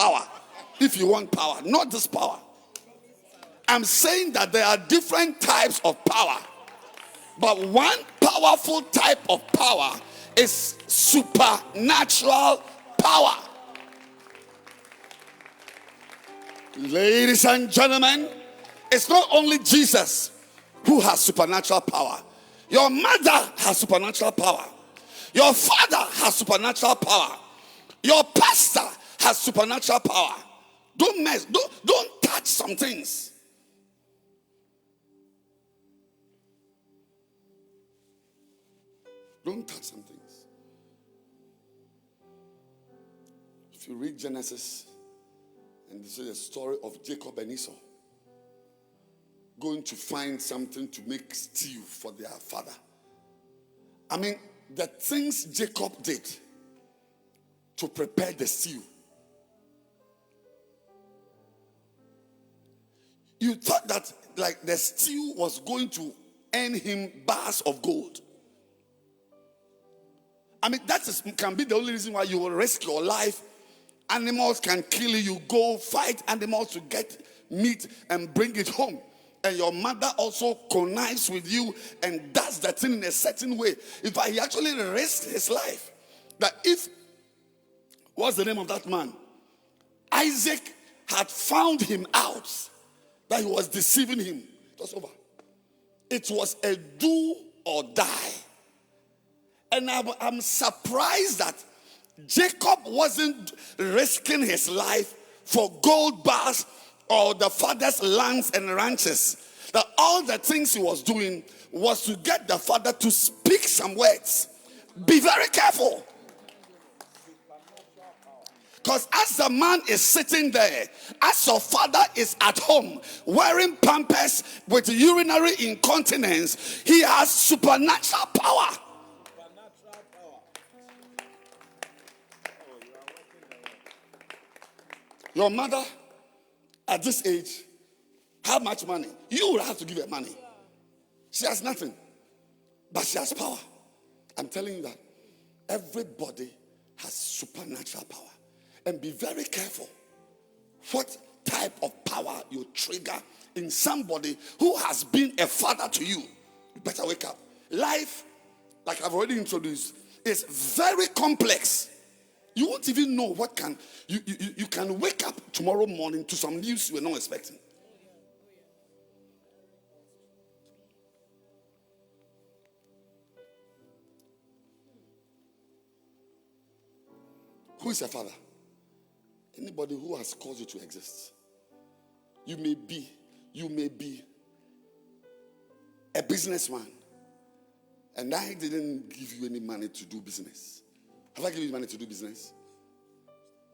power. If you want power, not this power. I'm saying that there are different types of power. But one powerful type of power is supernatural power. Ladies and gentlemen, it's not only Jesus who has supernatural power. Your mother has supernatural power. Your father has supernatural power. Your pastor has supernatural power. Don't mess, don't touch some things. Don't touch some things. If you read Genesis, and this is a story of Jacob and Esau going to find something to make stew for their father. I mean, the things Jacob did to prepare the stew. You thought that like the stew was going to earn him bars of gold. I mean, can be the only reason why you will risk your life. Animals can kill you. You go fight animals to get meat and bring it home. And your mother also connives with you and does that thing in a certain way. If he actually risked his life, that if, what's the name of that man? Isaac had found him out, that he was deceiving him. It was over. It was a do or die. And I'm surprised that Jacob wasn't risking his life for gold bars or the father's lands and ranches. That all the things he was doing was to get the father to speak some words. Be very careful. Because as the man is sitting there, as your father is at home wearing pampers with urinary incontinence, he has supernatural power. Your mother, at this age, how much money? You will have to give her money. She has nothing, but she has power. I'm telling you that everybody has supernatural power. And be very careful what type of power you trigger in somebody who has been a father to you. You better wake up. Life, like I've already introduced, is very complex. You won't even know what can you can wake up tomorrow morning to some news you were not expecting. Who is your father? Anybody who has caused you to exist. You may be a businessman, and I didn't give you any money to do business. Have I given you money to do business?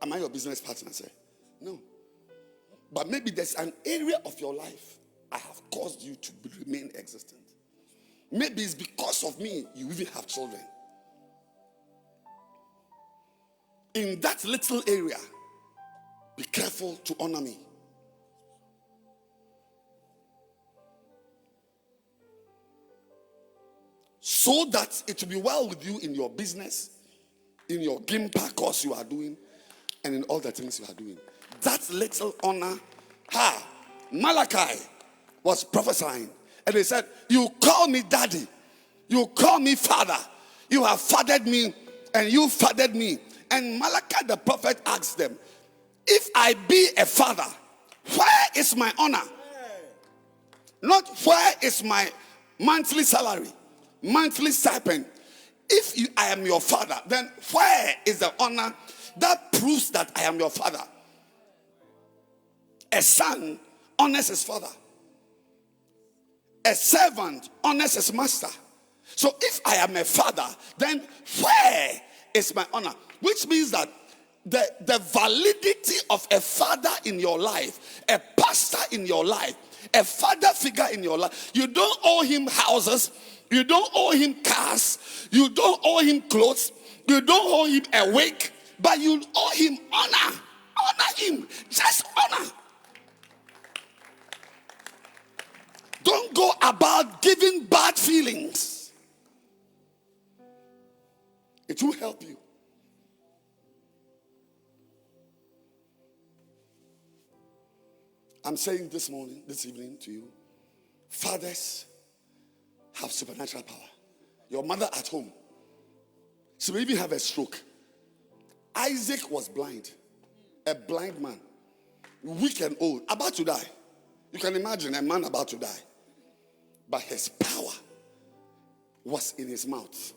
Am I your business partner, sir? No. But maybe there's an area of your life I have caused you to remain existent. Maybe it's because of me you even have children. In that little area, be careful to honor me. So that it will be well with you in your business, in your Gimpa course you are doing, and in all the things you are doing. That little honor. Malachi was prophesying, and he said, you call me daddy, you call me father, you have fathered me, and you fathered me. And Malachi the prophet asked them, if I be a father, where is my honor? Not where is my monthly salary, monthly stipend. If I am your father, then where is the honor that proves that I am your father? A son honors his father. A servant honors his master. So if I am a father, then where is my honor? Which means that the validity of a father in your life, a pastor in your life, a father figure in your life, you don't owe him houses, you don't owe him cars, you don't owe him clothes, you don't owe him a wig, but you owe him honor. Honor him. Just honor. Don't go about giving bad feelings. It will help you. I'm saying this evening to you, fathers have supernatural power. Your mother at home, she may even have a stroke. Isaac was blind, a blind man, weak and old, about to die. You can imagine a man about to die. But his power was in his mouth.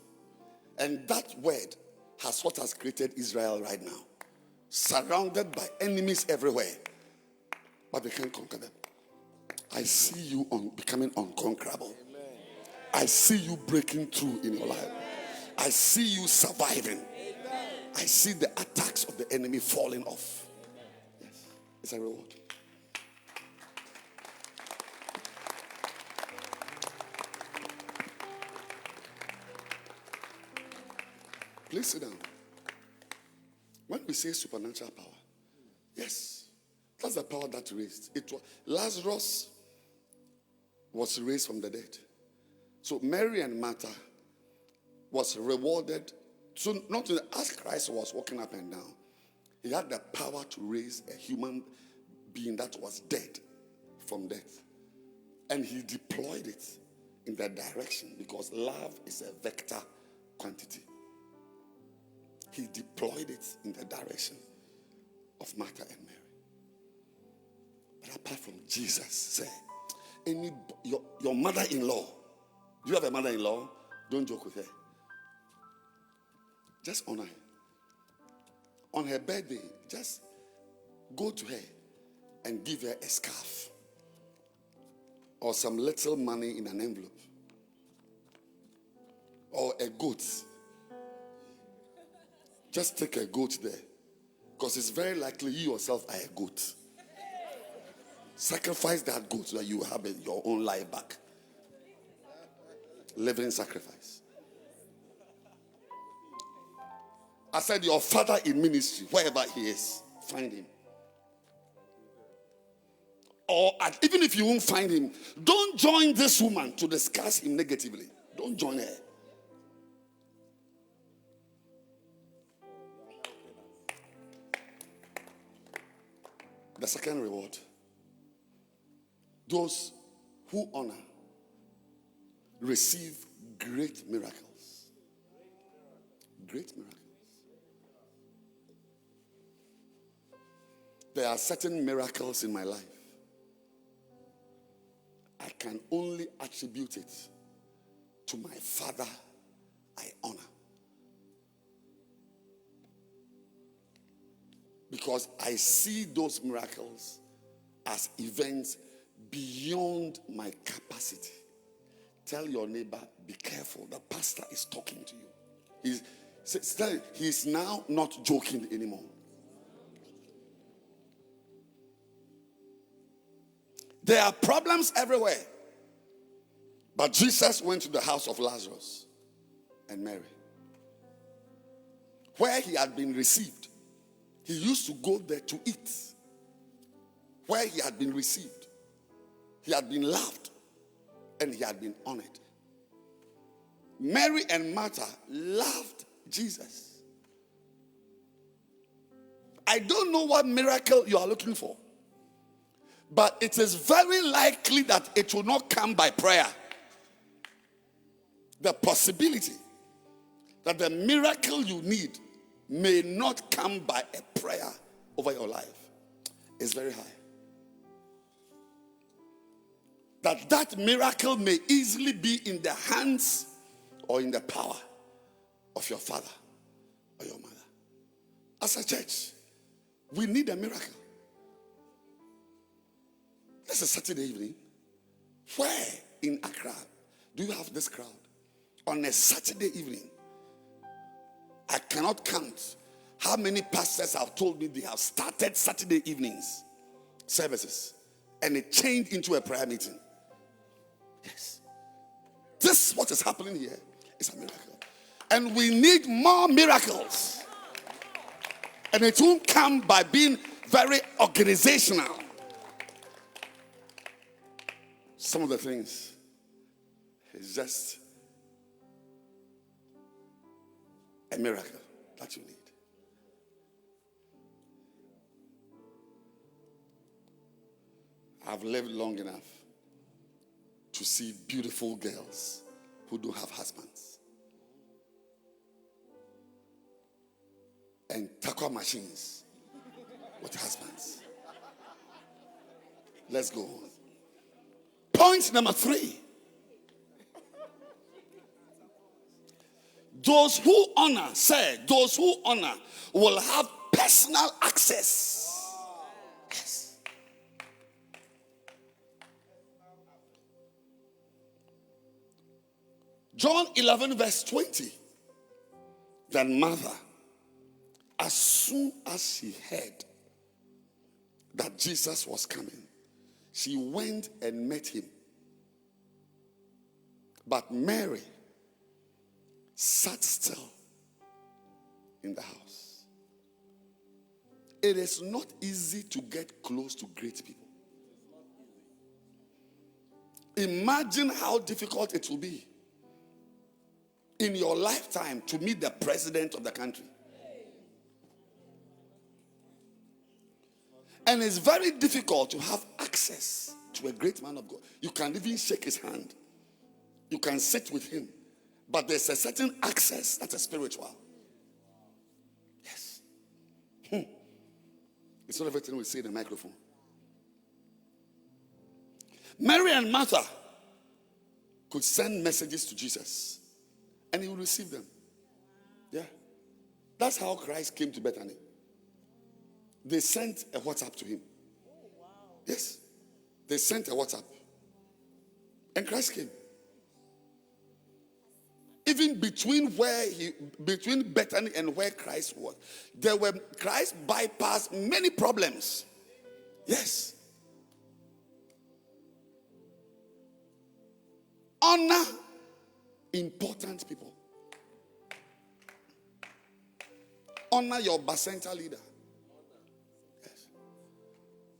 And that word has what has created Israel right now. Surrounded by enemies everywhere. But they can't conquer them. I see you becoming unconquerable. Amen. I see you breaking through in your life. I see you surviving. Amen. I see the attacks of the enemy falling off. Yes, it's a reward. Please sit down. When we say supernatural power, yes, that's the power that raised. Lazarus was raised from the dead. So Mary and Martha was rewarded. So not as Christ was walking up and down, he had the power to raise a human being that was dead from death. And he deployed it in that direction because love is a vector quantity. He deployed it in the direction of Martha and Mary. But apart from Jesus, say, your mother-in-law, do you have a mother-in-law? Don't joke with her. Just honor her. On her birthday, just go to her and give her a scarf or some little money in an envelope or a goat. Just take a goat there. Because it's very likely you yourself are a goat. Sacrifice that goat so that you have your own life back. Living sacrifice. I said your father in ministry, wherever he is, find him. Or even if you won't find him, don't join this woman to discuss him negatively. Don't join her. The second reward, those who honor receive great miracles. Great miracles. There are certain miracles in my life. I can only attribute it to my Father I honor. Because I see those miracles as events beyond my capacity. Tell your neighbor, be careful. The pastor is talking to you. He's now not joking anymore. There are problems everywhere. But Jesus went to the house of Lazarus and Mary, where he had been received. He used to go there to eat, where he had been received. He had been loved and he had been honored. Mary and Martha loved Jesus. I don't know what miracle you are looking for, but it is very likely that it will not come by prayer. The possibility that the miracle you need may not come by a prayer over your life is very high. That miracle may easily be in the hands or in the power of your father or your mother. As a church, we need a miracle. This is Saturday evening. Where in Accra do you have this crowd? On a Saturday evening, I cannot count how many pastors have told me they have started Saturday evenings services and it changed into a prayer meeting. Yes. This, what is happening here, is a miracle. And we need more miracles. And it won't come by being very organizational. Some of the things is just a miracle that you need. I've lived long enough to see beautiful girls who don't have husbands. And tackle machines with husbands. Let's go on. Point number 3. Those who honor, those who honor will have personal access. Yes. John 11 verse 20. Then Martha, as soon as she heard that Jesus was coming, she went and met him. But Mary sat still in the house. It is not easy to get close to great people. Imagine how difficult it will be in your lifetime to meet the president of the country. And it's very difficult to have access to a great man of God. You can even shake his hand. You can sit with him. But there's a certain access that is spiritual. Yes. It's not everything we say in the microphone. Mary and Martha could send messages to Jesus and he would receive them. Yeah. That's how Christ came to Bethany. They sent a WhatsApp to him. Yes. They sent a WhatsApp. And Christ came. Even between Bethany and where Christ was, Christ bypassed many problems. Yes. Honor important people. Honor your Bacenta leader. Yes.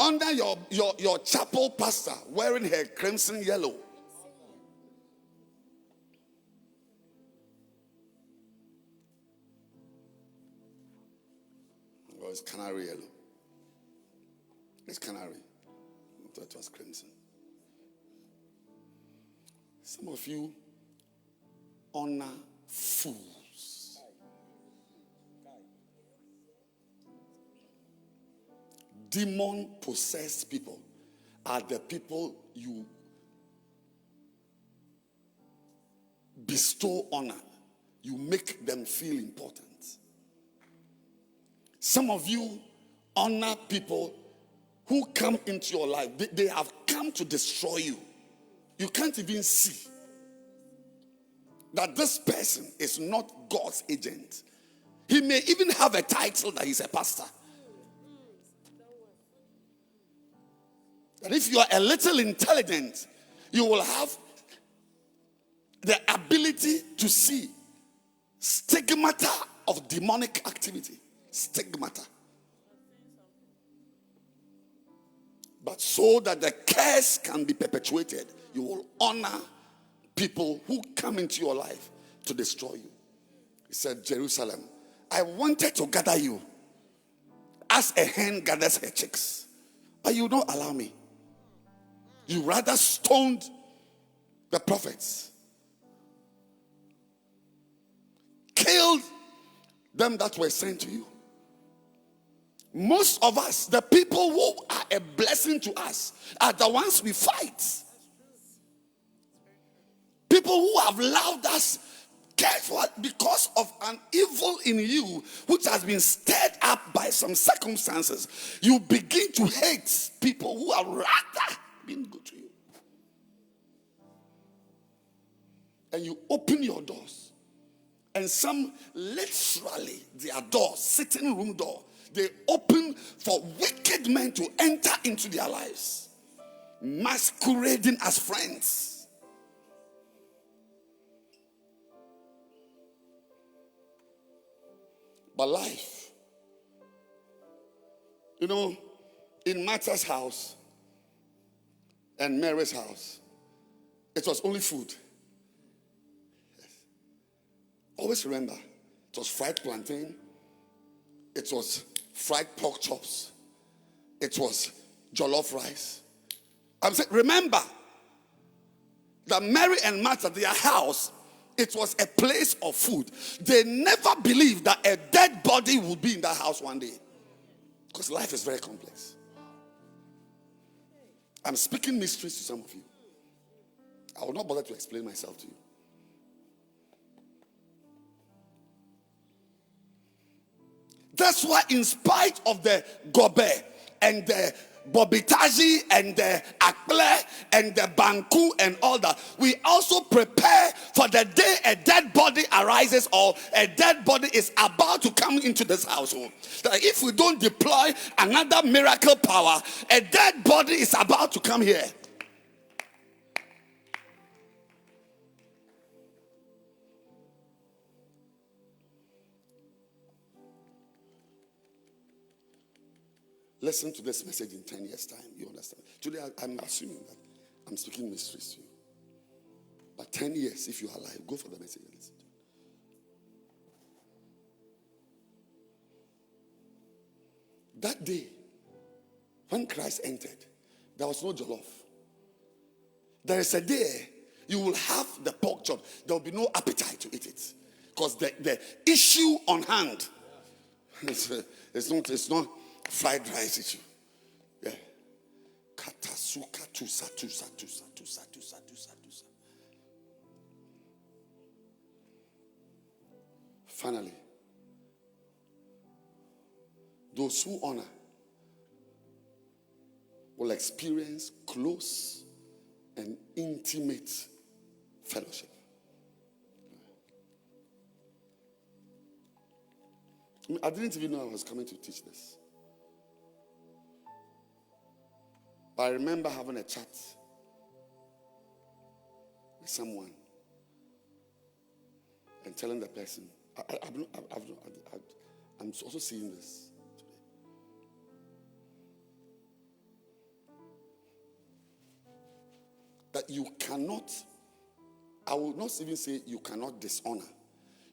Honor your chapel pastor wearing her crimson yellow. It's canary yellow. It's canary. I thought it was crimson. Some of you honor fools. Demon-possessed people are the people you bestow honor. You make them feel important. Some of you honor people who come into your life. They have come to destroy you. You can't even see that this person is not God's agent. He may even have a title that he's a pastor. That if you are a little intelligent, you will have the ability to see stigmata of demonic activity. Stigmata. But so that the curse can be perpetuated, you will honor people who come into your life to destroy you. He said, Jerusalem, I wanted to gather you as a hen gathers her chicks, but you don't allow me. You rather stoned the prophets, killed them that were sent to you. Most of us, the people who are a blessing to us, are the ones we fight. People who have loved us, cared for us because of an evil in you, which has been stirred up by some circumstances. You begin to hate people who are rather being good to you. And you open your doors. And some, literally, their door, sitting room door, they open for wicked men to enter into their lives, masquerading as friends. But life, in Martha's house and Mary's house, it was only food. Yes. Always remember, it was fried plantain, it was fried pork chops, it was jollof rice, I'm saying, remember that Mary and Martha, their house, it was a place of food. They never believed that a dead body would be in that house one day. Because life is very complex. I'm speaking mysteries to some of you. I will not bother to explain myself to you. That's why, in spite of the Ogoe and the Bobitaji and the Akple and the Banku and all that, we also prepare for the day a dead body arises or a dead body is about to come into this household. That if we don't deploy another miracle power, a dead body is about to come here. Listen to this message in 10 years' time. You understand? Today, I'm assuming that I'm speaking mysteries to you. But 10 years, if you are alive, go for the message and listen to it. That day, when Christ entered, there was no jollof. There is a day you will have the pork chop. There will be no appetite to eat it. Because the issue on hand, it's not fried rice issue. Yeah. Katasuka tusa. Finally, those who honor will experience close and intimate fellowship. I didn't even know I was coming to teach this. But I remember having a chat with someone and telling the person, I'm also seeing this today. That you cannot, I will not even say you cannot dishonor.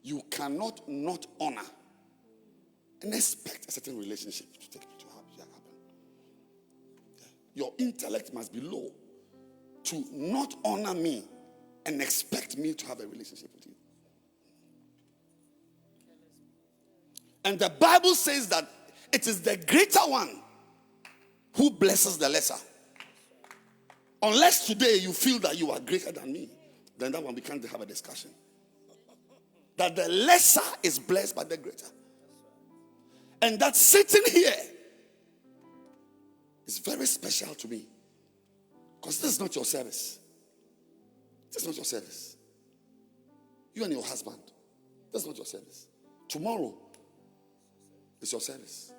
You cannot not honor and expect a certain relationship to happen. Your intellect must be low to not honor me and expect me to have a relationship with you. And the Bible says that it is the greater one who blesses the lesser. Unless today you feel that you are greater than me, then that one we can't have a discussion. That the lesser is blessed by the greater. And that sitting here is very special to me. Because this is not your service. This is not your service. You and your husband. That's not your service. Tomorrow is your service.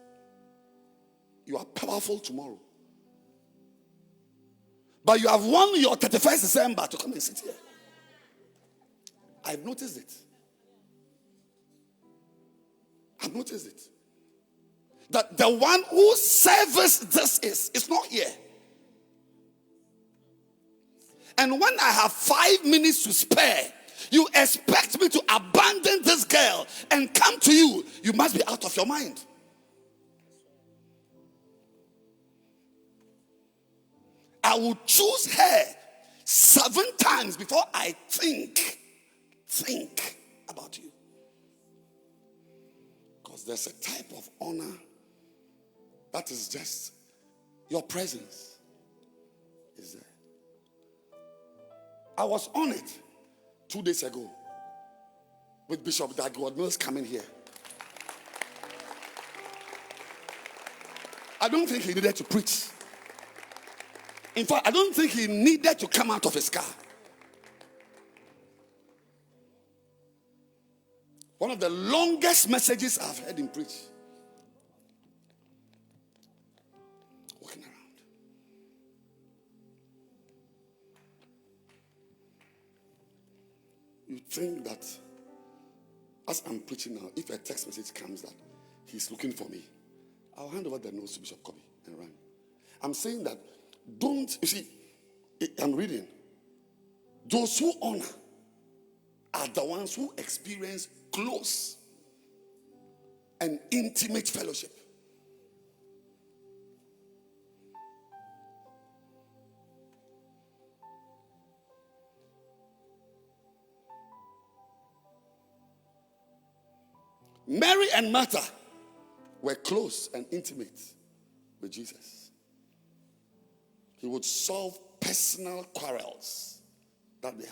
You are powerful tomorrow. But you have won your 31st December to come and sit here. I've noticed it. I've noticed it. That the one whose service this is not here. And when I have 5 minutes to spare, you expect me to abandon this girl and come to you. You must be out of your mind. I will choose her 7 times before I think about you. Because there's a type of honor that is just your presence is there. I was on it 2 days ago with Bishop Dagwood Mills coming here. I don't think he needed to preach. In fact, I don't think he needed to come out of his car. One of the longest messages I've heard him preach. Walking around. You think that as I'm preaching now, if a text message comes that he's looking for me, I'll hand over the notes to Bishop Kobe and run. I'm saying that don't, you see, I'm reading. Those who honor are the ones who experience close and intimate fellowship. Mary and Martha were close and intimate with Jesus. He would solve personal quarrels that they